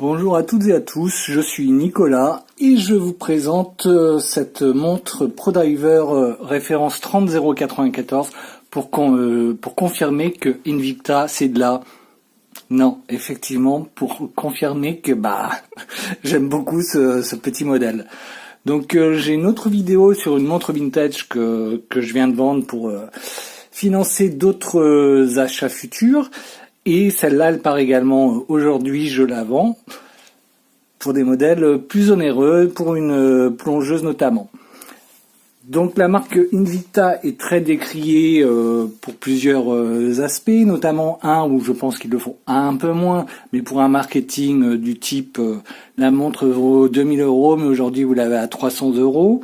Bonjour à toutes et à tous, je suis Nicolas et je vous présente cette montre ProDiver référence 30094 pour confirmer que Invicta c'est de la... Non, effectivement, pour confirmer que j'aime beaucoup ce petit modèle. Donc j'ai une autre vidéo sur une montre vintage que je viens de vendre pour financer d'autres achats futurs. Et celle-là, elle part également aujourd'hui, je la vends pour des modèles plus onéreux, pour une plongeuse notamment. Donc la marque Invicta est très décriée pour plusieurs aspects, notamment un où je pense qu'ils le font un peu moins, mais pour un marketing du type la montre vaut 2000 €, mais aujourd'hui vous l'avez à 300 €.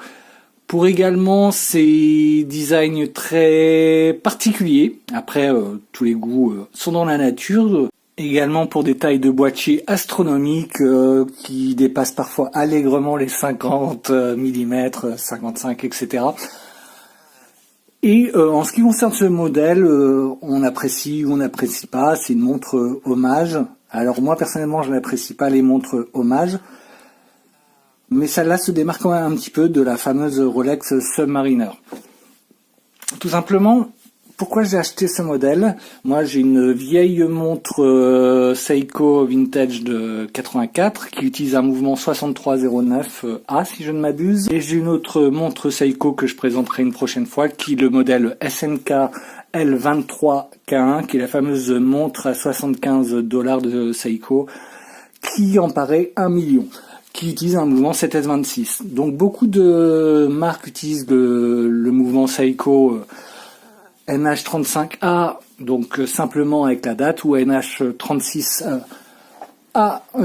Pour également ces designs très particuliers, après tous les goûts sont dans la nature, également pour des tailles de boîtiers astronomiques qui dépassent parfois allègrement les 50 mm, 55, etc. Et en ce qui concerne ce modèle, on apprécie ou on n'apprécie pas, c'est une montre hommage. Alors moi personnellement je n'apprécie pas les montres hommage, mais celle-là se démarque quand même un petit peu de la fameuse Rolex Submariner. Tout simplement, pourquoi j'ai acheté ce modèle? Moi j'ai une vieille montre Seiko vintage de 84 qui utilise un mouvement 6309A si je ne m'abuse. Et j'ai une autre montre Seiko que je présenterai une prochaine fois qui est le modèle SNK L23K1 qui est la fameuse montre à 75 $ de Seiko qui en paraît 1 million. Qui utilise un mouvement 7S26. Donc beaucoup de marques utilisent le mouvement Seiko NH35A, donc simplement avec la date, ou NH36A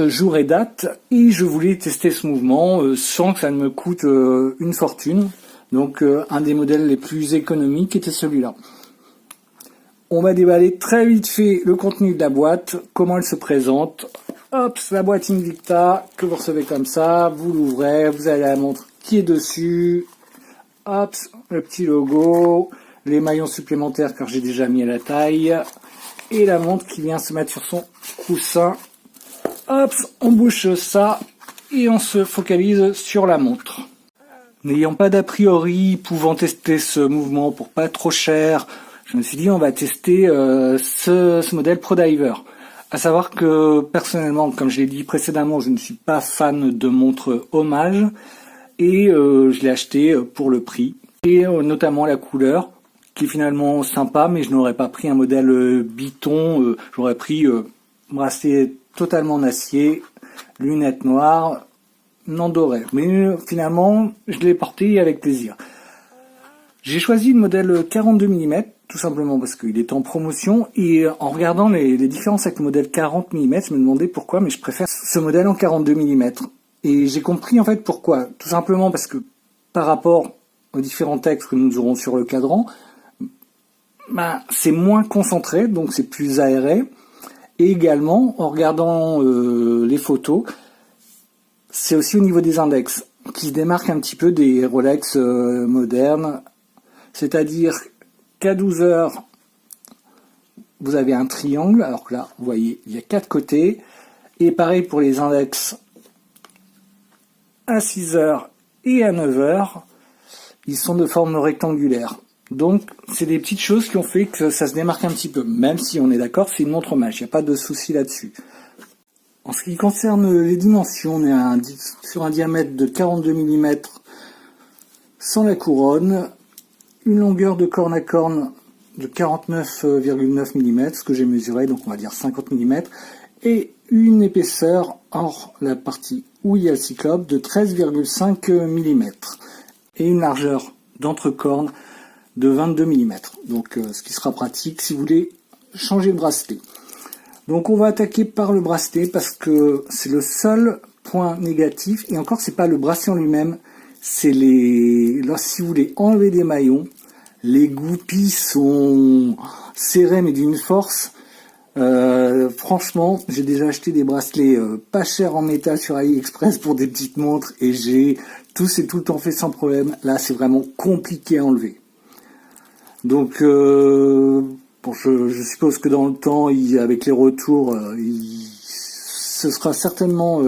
jour et date. Et je voulais tester ce mouvement sans que ça ne me coûte une fortune. Donc un des modèles les plus économiques était celui-là. On va déballer très vite fait le contenu de la boîte, comment elle se présente. Hop, la boîte Invicta que vous recevez comme ça, vous l'ouvrez, vous avez la montre qui est dessus. Hop, le petit logo, les maillons supplémentaires car j'ai déjà mis à la taille. Et la montre qui vient se mettre sur son coussin. Hop, on bouche ça et on se focalise sur la montre. N'ayant pas d'a priori, pouvant tester ce mouvement pour pas trop cher, je me suis dit on va tester ce modèle ProDiver. À savoir que personnellement, comme je l'ai dit précédemment, je ne suis pas fan de montres hommage et je l'ai acheté pour le prix et notamment la couleur qui est finalement sympa, mais je n'aurais pas pris un modèle biton, j'aurais pris bracelet totalement en acier, lunettes noires, non doré. Mais finalement, je l'ai porté avec plaisir. J'ai choisi le modèle 42 mm, tout simplement parce qu'il est en promotion, et en regardant les différences avec le modèle 40 mm, je me demandais pourquoi, mais je préfère ce modèle en 42 mm. Et j'ai compris en fait pourquoi. Tout simplement parce que par rapport aux différents textes que nous aurons sur le cadran, c'est moins concentré, donc c'est plus aéré. Et également, en regardant les photos, c'est aussi au niveau des index, qui se démarquent un petit peu des Rolex modernes. C'est-à-dire qu'à 12 heures, vous avez un triangle. Alors que là, vous voyez, il y a 4 côtés. Et pareil pour les index à 6 heures et à 9 heures. Ils sont de forme rectangulaire. Donc, c'est des petites choses qui ont fait que ça se démarque un petit peu. Même si on est d'accord, c'est une montre hommage. Il n'y a pas de souci là-dessus. En ce qui concerne les dimensions, on est sur un diamètre de 42 mm sans la couronne. Une longueur de corne à corne de 49,9 mm, ce que j'ai mesuré, donc on va dire 50 mm, et une épaisseur hors la partie où il y a le cyclope de 13,5 mm, et une largeur d'entrecorne de 22 mm, donc ce qui sera pratique si vous voulez changer de bracelet. Donc on va attaquer par le bracelet parce que c'est le seul point négatif, et encore c'est pas le bracelet en lui-même, c'est si vous voulez enlever des maillons, les goupilles sont serrées mais d'une force. Franchement, j'ai déjà acheté des bracelets pas chers en métal sur AliExpress pour des petites montres et c'est tout le temps fait sans problème. Là, c'est vraiment compliqué à enlever. Donc, je suppose que dans le temps, avec les retours, ce sera certainement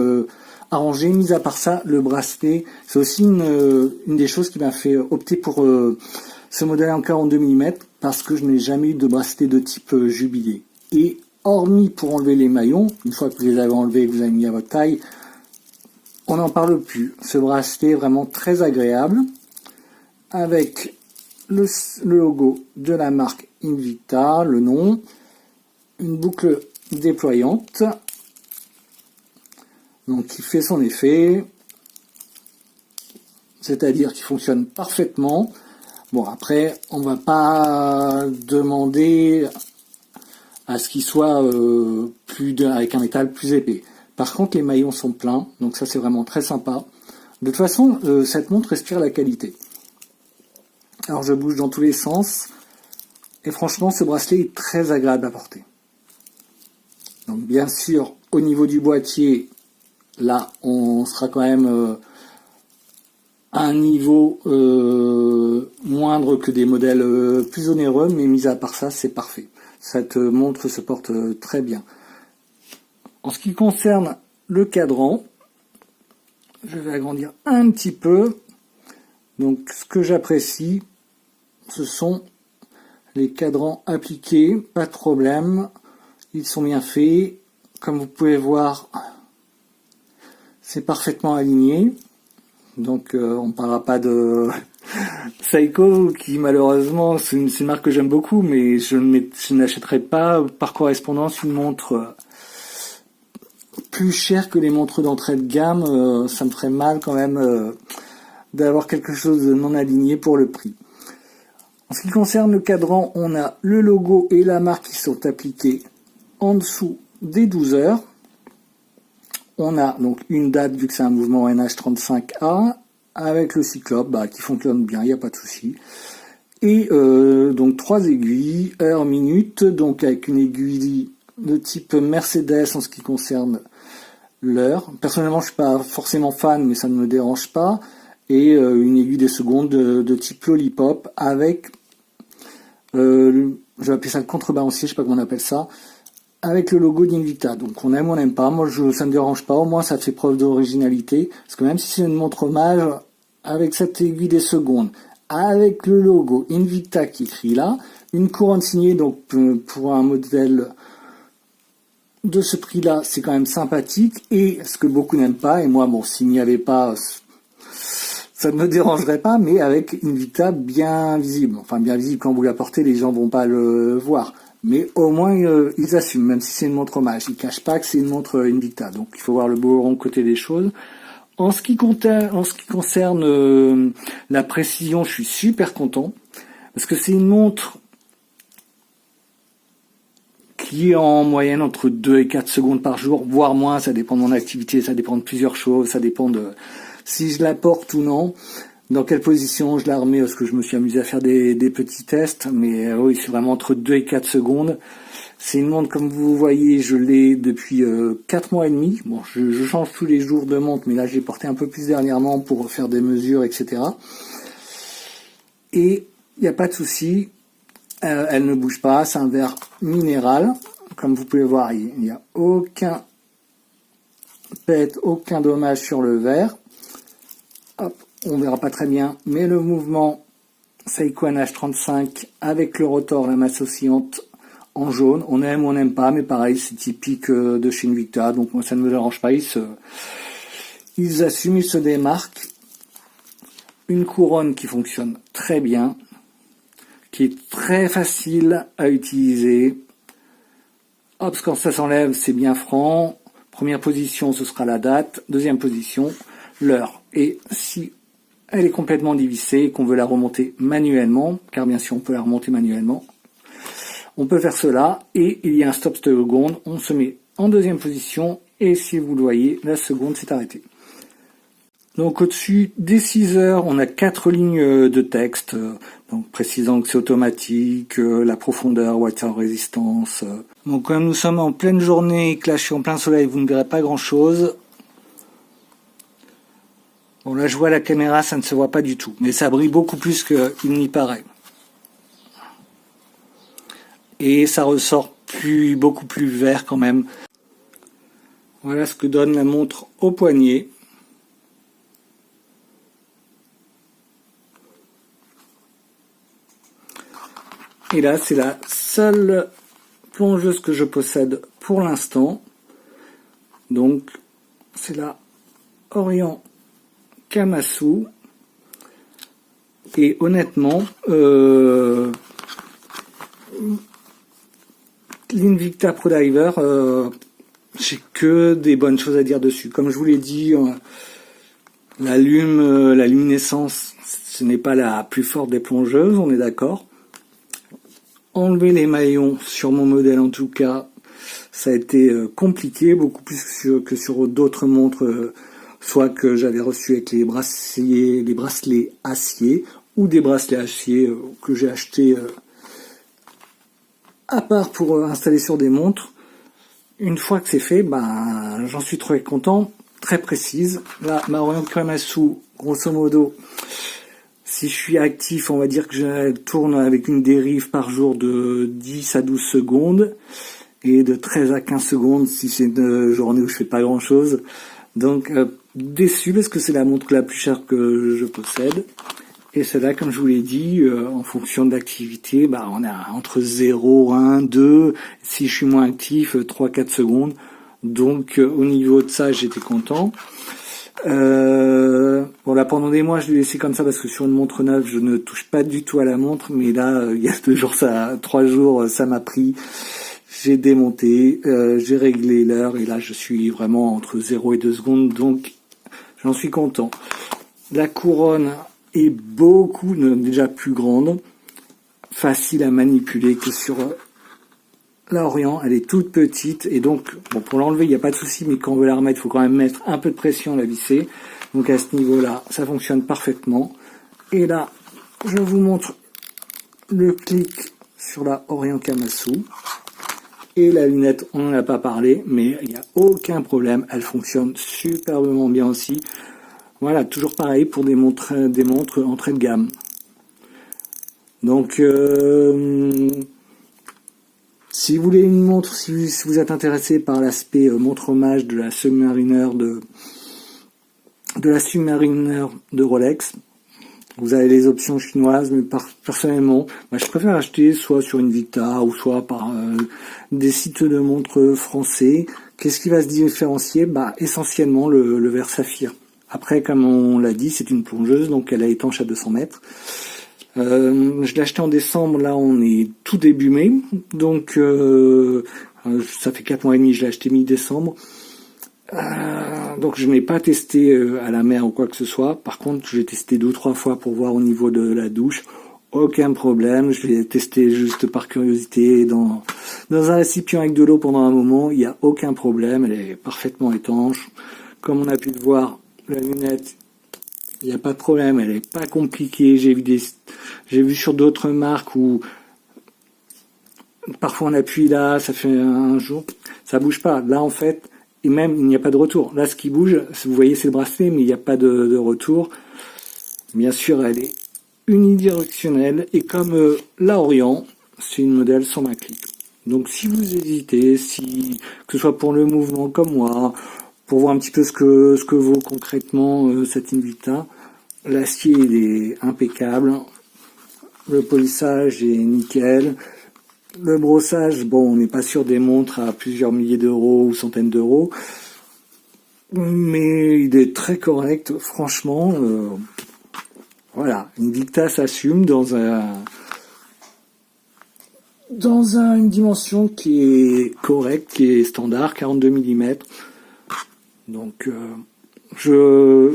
arrangé. Mis à part ça, le bracelet, c'est aussi une des choses qui m'a fait opter pour ce modèle en 42 mm, parce que je n'ai jamais eu de bracelet de type Jubilé. Et hormis pour enlever les maillons, une fois que vous les avez enlevés et que vous avez mis à votre taille, on n'en parle plus. Ce bracelet est vraiment très agréable, avec le logo de la marque Invicta, le nom, une boucle déployante, donc qui fait son effet, c'est-à-dire qu'il fonctionne parfaitement. Bon, après, on va pas demander à ce qu'il soit avec un métal plus épais. Par contre, les maillons sont pleins, donc ça c'est vraiment très sympa. De toute façon, cette montre respire la qualité. Alors je bouge dans tous les sens, et franchement ce bracelet est très agréable à porter. Donc bien sûr, au niveau du boîtier, là on sera quand même à un niveau moindre que des modèles plus onéreux, mais mis à part ça, c'est parfait. Cette montre se porte très bien. En ce qui concerne le cadran, je vais agrandir un petit peu. Donc ce que j'apprécie, ce sont les cadrans appliqués, pas de problème, ils sont bien faits. Comme vous pouvez voir, c'est parfaitement aligné. Donc on ne parlera pas de Seiko, qui malheureusement c'est une marque que j'aime beaucoup, mais je n'achèterai pas par correspondance une montre plus chère que les montres d'entrée de gamme. Ça me ferait mal quand même d'avoir quelque chose de non aligné pour le prix. En ce qui concerne le cadran, on a le logo et la marque qui sont appliqués en dessous des 12 heures. On a donc une date, vu que c'est un mouvement NH35A, avec le cyclope qui fonctionne bien, il n'y a pas de souci. Et donc 3 aiguilles, heure, minute, donc avec une aiguille de type Mercedes en ce qui concerne l'heure. Personnellement, je ne suis pas forcément fan, mais ça ne me dérange pas. Et une aiguille des secondes de type Lollipop avec, je vais appeler ça le contrebalancier, je sais pas comment on appelle ça, avec le logo d'Invicta. Donc on aime ou on n'aime pas, moi ça me dérange pas, au moins ça fait preuve d'originalité, parce que même si c'est une montre hommage, avec cette aiguille des secondes, avec le logo Invicta qui est écrit là, une couronne signée, donc pour un modèle de ce prix-là, c'est quand même sympathique, et ce que beaucoup n'aiment pas, et moi bon, s'il n'y avait pas, ça ne me dérangerait pas, mais avec Invicta bien visible. Enfin, bien visible, quand vous la portez, les gens vont pas le voir. Mais au moins, ils assument, même si c'est une montre hommage. Ils cachent pas que c'est une montre Invicta. Donc, il faut voir le beau rond côté des choses. En ce qui concerne la précision, je suis super content. Parce que c'est une montre qui est en moyenne entre 2 et 4 secondes par jour, voire moins. Ça dépend de mon activité, ça dépend de plusieurs choses, ça dépend de si je la porte ou non, dans quelle position je la remets, parce que je me suis amusé à faire des petits tests, mais oui, c'est vraiment entre 2 et 4 secondes. C'est une montre, comme vous voyez, je l'ai depuis 4 mois et demi. Bon, je change tous les jours de montre, mais là j'ai porté un peu plus dernièrement pour faire des mesures, etc. Et il n'y a pas de souci, elle ne bouge pas, c'est un verre minéral. Comme vous pouvez voir, il n'y a aucun pet, aucun dommage sur le verre. Hop, on verra pas très bien, mais le mouvement Seiko NH35 avec le rotor, la masse oscillante en jaune, on aime ou on n'aime pas, mais pareil, c'est typique de chez Invicta, donc moi ça ne me dérange pas, ils assument, ils se démarquent. Une couronne qui fonctionne très bien, qui est très facile à utiliser. Hop, quand ça s'enlève, c'est bien franc. Première position, ce sera la date. Deuxième position, l'heure. Et si elle est complètement dévissée et qu'on veut la remonter manuellement, car bien sûr on peut la remonter manuellement, on peut faire cela, et il y a un stop seconde, on se met en deuxième position, et si vous le voyez, la seconde s'est arrêtée. Donc au-dessus des 6 heures, on a 4 lignes de texte, donc précisant que c'est automatique, la profondeur, water résistance. Donc comme nous sommes en pleine journée et que là je suis en plein soleil, vous ne verrez pas grand chose. Bon là je vois la caméra, ça ne se voit pas du tout, mais ça brille beaucoup plus qu'il n'y paraît. Et ça ressort beaucoup plus vert quand même. Voilà ce que donne la montre au poignet. Et là, c'est la seule plongeuse que je possède pour l'instant. Donc, c'est la Orient Kamasu. Et honnêtement, l'Invicta Pro Diver, j'ai que des bonnes choses à dire dessus. Comme je vous l'ai dit, la luminescence, ce n'est pas la plus forte des plongeuses, on est d'accord. Enlever les maillons sur mon modèle, en tout cas, ça a été compliqué, beaucoup plus que sur d'autres montres, soit que j'avais reçu avec les bracelets acier, ou des bracelets acier que j'ai achetés à part pour installer sur des montres. Une fois que c'est fait, j'en suis très content, très précise. Là, ma Orient Kamasu, grosso modo, si je suis actif, on va dire que je tourne avec une dérive par jour de 10 à 12 secondes et de 13 à 15 secondes si c'est une journée où je fais pas grand chose. Donc déçu parce que c'est la montre la plus chère que je possède. Et celle-là, comme je vous l'ai dit, en fonction de l'activité, on a entre 0, 1, 2, si je suis moins actif, 3, 4 secondes. Donc au niveau de ça, j'étais content. Là, pendant des mois, je l'ai laissé comme ça parce que sur une montre neuve, je ne touche pas du tout à la montre. Mais là, il y a 3 jours, ça m'a pris. J'ai démonté, j'ai réglé l'heure et là, je suis vraiment entre 0 et 2 secondes. Donc, j'en suis content. La couronne est déjà plus grande, facile à manipuler que sur la Orient. Elle est toute petite et donc, pour l'enlever, il n'y a pas de souci, mais quand on veut la remettre, il faut quand même mettre un peu de pression à la visser. Donc à ce niveau-là, ça fonctionne parfaitement. Et là, je vous montre le clic sur la Orient Kamasu. Et la lunette, on n'en a pas parlé, mais il n'y a aucun problème. Elle fonctionne superbement bien aussi. Voilà, toujours pareil pour des montres entrée de gamme. Donc, si vous voulez une montre, si vous êtes intéressé par l'aspect montre hommage de la Submariner de Rolex, vous avez les options chinoises, mais personnellement, je préfère acheter soit sur Invicta ou soit par des sites de montres français. Qu'est-ce qui va se différencier ? Essentiellement le verre saphir. Après, comme on l'a dit, c'est une plongeuse, donc elle est étanche à 200 mètres. Je l'ai acheté en décembre, là on est tout début mai, donc ça fait 4 mois et demi, je l'ai acheté mi-décembre. Donc je n'ai pas testé à la mer ou quoi que ce soit. Par contre, j'ai testé 2 ou 3 fois pour voir au niveau de la douche. Aucun problème, je l'ai testé juste par curiosité dans un récipient avec de l'eau pendant un moment. Il n'y a aucun problème, elle est parfaitement étanche. Comme on a pu le voir, la lunette, il n'y a pas de problème, elle n'est pas compliquée. J'ai vu sur d'autres marques où parfois on appuie là, ça fait un jour, ça bouge pas. Là en fait, et même il n'y a pas de retour. Là ce qui bouge, vous voyez c'est le bracelet, mais il n'y a pas de retour. Bien sûr elle est unidirectionnelle et comme la Orient, c'est une modèle sans ma clip. Donc si vous hésitez, que ce soit pour le mouvement comme moi, pour voir un petit peu ce que vaut concrètement cette Invicta, l'acier il est impeccable, le polissage est nickel. Le brossage, on n'est pas sur des montres à plusieurs milliers d'euros ou centaines d'euros, mais il est très correct, franchement. Voilà, Invicta s'assume dans une dimension qui est correcte, qui est standard, 42 mm. Donc, je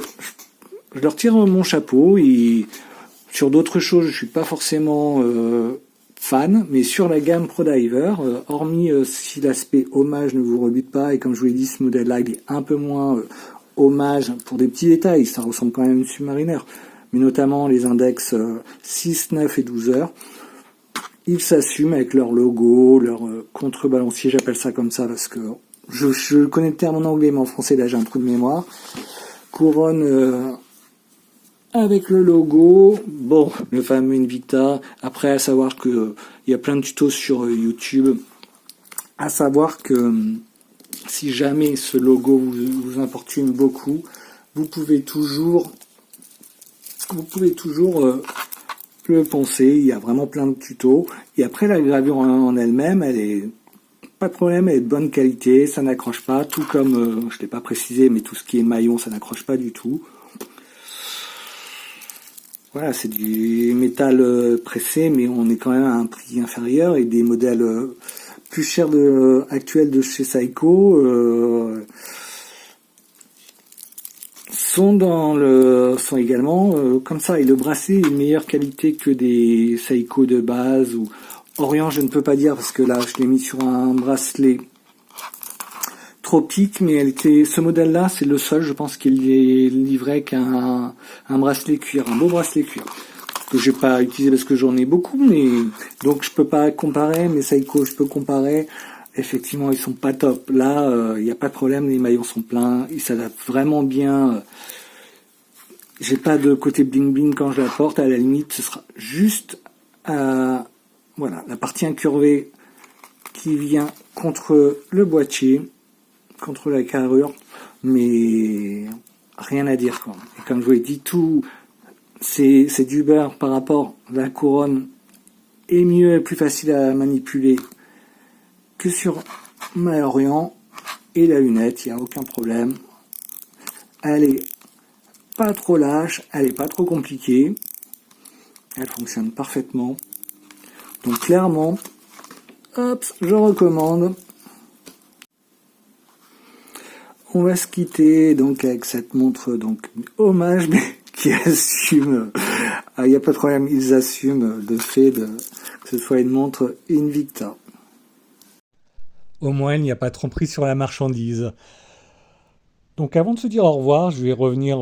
leur tire mon chapeau et sur d'autres choses, je suis pas forcément fan, mais sur la gamme Pro Diver, hormis si l'aspect hommage ne vous rebute pas, et comme je vous l'ai dit, ce modèle-là, il est un peu moins hommage pour des petits détails, ça ressemble quand même à une Submariner, mais notamment les index 6, 9 et 12 heures, ils s'assument avec leur logo, leur contrebalancier, j'appelle ça comme ça parce que je connais le terme en anglais, mais en français, là, j'ai un trou de mémoire. Couronne avec le logo, le fameux Invicta. Après, à savoir que il y a plein de tutos sur YouTube. À savoir que si jamais ce logo vous importune beaucoup, vous pouvez toujours le poncer. Il y a vraiment plein de tutos. Et après, la gravure en elle-même, elle est pas de problème, elle est de bonne qualité, ça n'accroche pas, tout comme, je l'ai pas précisé, mais tout ce qui est maillon, ça n'accroche pas du tout. Voilà, c'est du métal pressé, mais on est quand même à un prix inférieur, et des modèles plus chers actuels de chez Seiko sont également comme ça. Et le bracelet est de meilleure qualité que des Seiko de base, ou Orient, je ne peux pas dire parce que là je l'ai mis sur un bracelet Tropique, mais ce modèle-là, c'est le seul, je pense, qu'il est livré qu'un bracelet cuir, un beau bracelet cuir, que j'ai pas utilisé parce que j'en ai beaucoup, mais donc je peux pas comparer. Mais Seiko, je peux comparer. Effectivement, ils sont pas top. Là, il n'y a pas de problème, les maillons sont pleins, ils s'adaptent vraiment bien. J'ai pas de côté bling bling quand je la porte. À la limite, ce sera juste voilà, la partie incurvée qui vient contre le boîtier, contre la carrure, mais rien à dire, quoi. Et comme je vous l'ai dit, tout c'est du beurre par rapport à la couronne, est mieux et plus facile à manipuler que sur ma Orient. Et la lunette, il n'y a aucun problème, elle est pas trop lâche, elle est pas trop compliquée, elle fonctionne parfaitement. Donc clairement, hop, je recommande. On va se quitter donc avec cette montre, donc hommage, mais qui assume, il n'y a pas de problème, ils assument le fait que ce soit une montre Invicta. Au moins, il n'y a pas de tromperie sur la marchandise. Donc avant de se dire au revoir, je vais revenir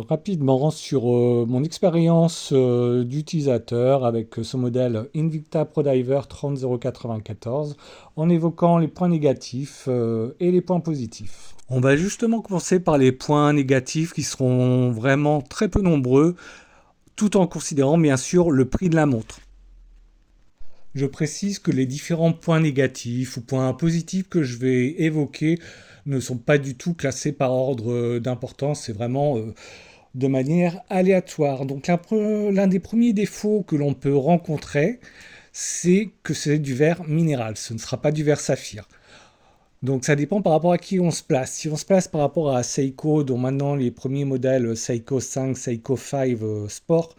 rapidement sur mon expérience d'utilisateur avec ce modèle Invicta ProDiver 30094 en évoquant les points négatifs et les points positifs. On va justement commencer par les points négatifs qui seront vraiment très peu nombreux, tout en considérant bien sûr le prix de la montre. Je précise que les différents points négatifs ou points positifs que je vais évoquer ne sont pas du tout classés par ordre d'importance, c'est vraiment de manière aléatoire. Donc l'un des premiers défauts que l'on peut rencontrer, c'est que c'est du verre minéral, ce ne sera pas du verre saphir. Donc ça dépend par rapport à qui on se place. Si on se place par rapport à Seiko, dont maintenant les premiers modèles Seiko 5, Seiko 5 Sport,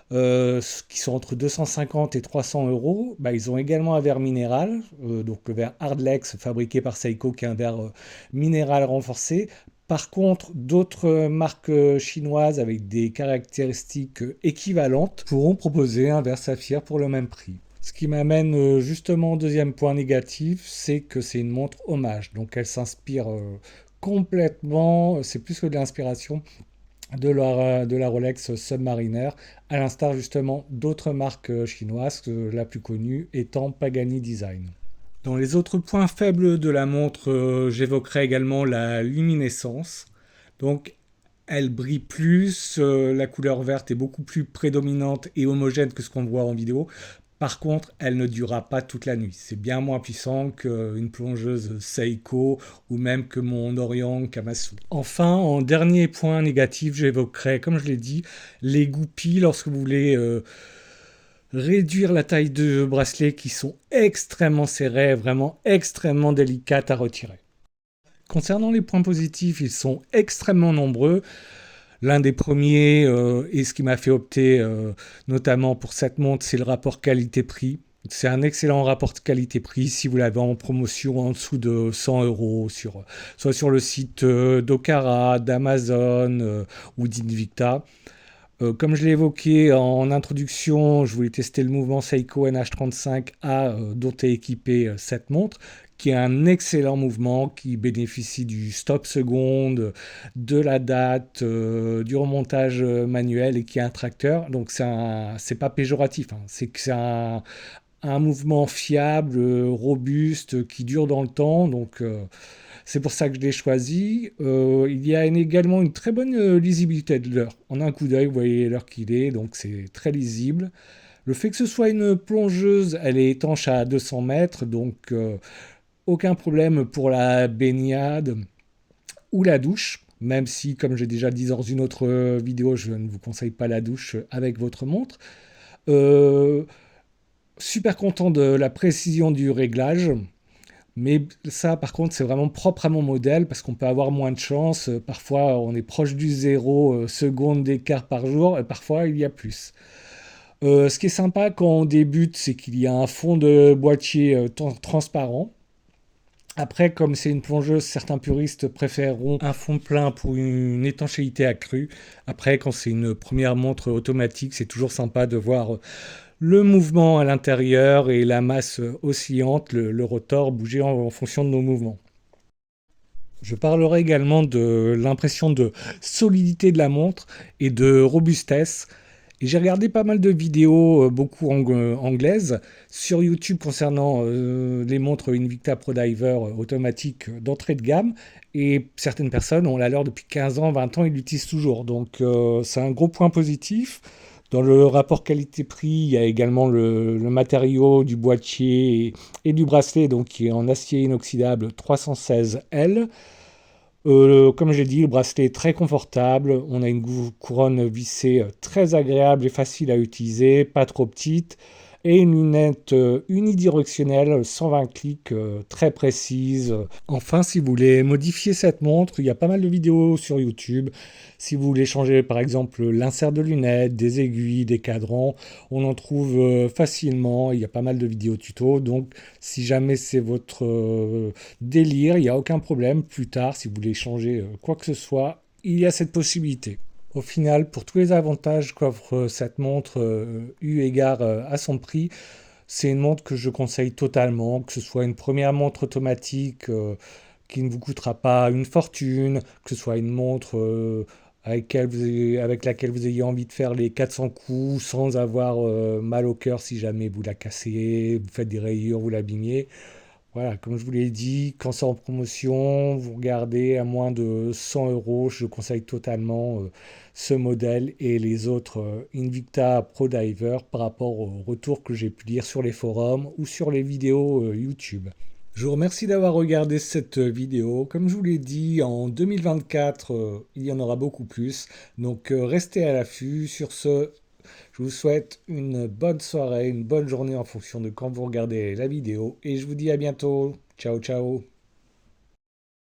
qui sont entre 250 et 300 euros, bah, ils ont également un verre minéral, donc le verre Hardlex fabriqué par Seiko, qui est un verre minéral renforcé. Par contre, d'autres marques chinoises avec des caractéristiques équivalentes pourront proposer un verre saphir pour le même prix. Ce qui m'amène justement au deuxième point négatif, c'est que c'est une montre hommage. Donc elle s'inspire complètement, c'est plus que de l'inspiration, de la Rolex Submariner, à l'instar justement d'autres marques chinoises, la plus connue étant Pagani Design. Dans les autres points faibles de la montre, j'évoquerai également la luminescence. Donc elle brille plus, la couleur verte est beaucoup plus prédominante et homogène que ce qu'on voit en vidéo. Par contre, elle ne durera pas toute la nuit. C'est bien moins puissant qu'une plongeuse Seiko ou même que mon Orient Kamasu. Enfin, en dernier point négatif, j'évoquerai, comme je l'ai dit, les goupilles lorsque vous voulez réduire la taille de bracelets qui sont extrêmement serrées, vraiment extrêmement délicates à retirer. Concernant les points positifs, ils sont extrêmement nombreux. L'un des premiers, et ce qui m'a fait opter notamment pour cette montre, c'est le rapport qualité-prix. C'est un excellent rapport qualité-prix si vous l'avez en promotion en dessous de 100 euros, soit sur le site d'Okara, d'Amazon ou d'Invicta. Comme je l'ai évoqué en introduction, je voulais tester le mouvement Seiko NH35A dont est équipée cette montre, qui est un excellent mouvement qui bénéficie du stop seconde, de la date, du remontage manuel et qui a un tracteur. Donc c'est pas péjoratif, hein. C'est que c'est un mouvement fiable, robuste, qui dure dans le temps. Donc c'est pour ça que je l'ai choisi. Il y a également une très bonne lisibilité de l'heure. En un coup d'œil, vous voyez l'heure qu'il est, donc c'est très lisible. Le fait que ce soit une plongeuse, elle est étanche à 200 mètres, donc Aucun problème pour la baignade ou la douche, même si, comme j'ai déjà dit dans une autre vidéo, je ne vous conseille pas la douche avec votre montre. Euh, Super content de la précision du réglage. Mais ça, par contre, c'est vraiment propre à mon modèle parce qu'on peut avoir moins de chance. Parfois, on est proche du 0 seconde d'écart par jour et parfois, il y a plus. Ce qui est sympa quand on débute, c'est qu'il y a un fond de boîtier transparent. Après, comme c'est une plongeuse, certains puristes préféreront un fond plein pour une étanchéité accrue. Après, quand c'est une première montre automatique, c'est toujours sympa de voir le mouvement à l'intérieur et la masse oscillante, le rotor bouger en fonction de nos mouvements. Je parlerai également de l'impression de solidité de la montre et de robustesse. Et j'ai regardé pas mal de vidéos, beaucoup anglaises, sur YouTube concernant les montres Invicta ProDiver automatiques d'entrée de gamme. Et certaines personnes ont la leur depuis 15 ans, 20 ans, ils l'utilisent toujours. Donc c'est un gros point positif. Dans le rapport qualité-prix, il y a également le matériau du boîtier et du bracelet, donc qui est en acier inoxydable 316L. Comme j'ai dit, le bracelet est très confortable. On a une couronne vissée très agréable et facile à utiliser, pas trop petite. Et une lunette unidirectionnelle, 120 clics, très précise. Enfin, si vous voulez modifier cette montre, il y a pas mal de vidéos sur YouTube. Si vous voulez changer par exemple l'insert de lunettes, des aiguilles, des cadrans, on en trouve facilement. Il y a pas mal de vidéos tuto. Donc, si jamais c'est votre délire, il n'y a aucun problème. Plus tard, si vous voulez changer quoi que ce soit, il y a cette possibilité. Au final, pour tous les avantages qu'offre cette montre, eu égard à son prix, c'est une montre que je conseille totalement, que ce soit une première montre automatique qui ne vous coûtera pas une fortune, que ce soit une montre avec laquelle vous ayez envie de faire les 400 coups sans avoir mal au cœur si jamais vous la cassez, vous faites des rayures, vous l'abîmez. Voilà, comme je vous l'ai dit, quand c'est en promotion, vous regardez à moins de 100 euros, je conseille totalement ce modèle et les autres Invicta Pro Diver par rapport aux retours que j'ai pu lire sur les forums ou sur les vidéos YouTube. Je vous remercie d'avoir regardé cette vidéo. Comme je vous l'ai dit, en 2024, il y en aura beaucoup plus. Donc restez à l'affût. Sur ce, je vous souhaite une bonne soirée, une bonne journée en fonction de quand vous regardez la vidéo. Et je vous dis à bientôt. Ciao, ciao.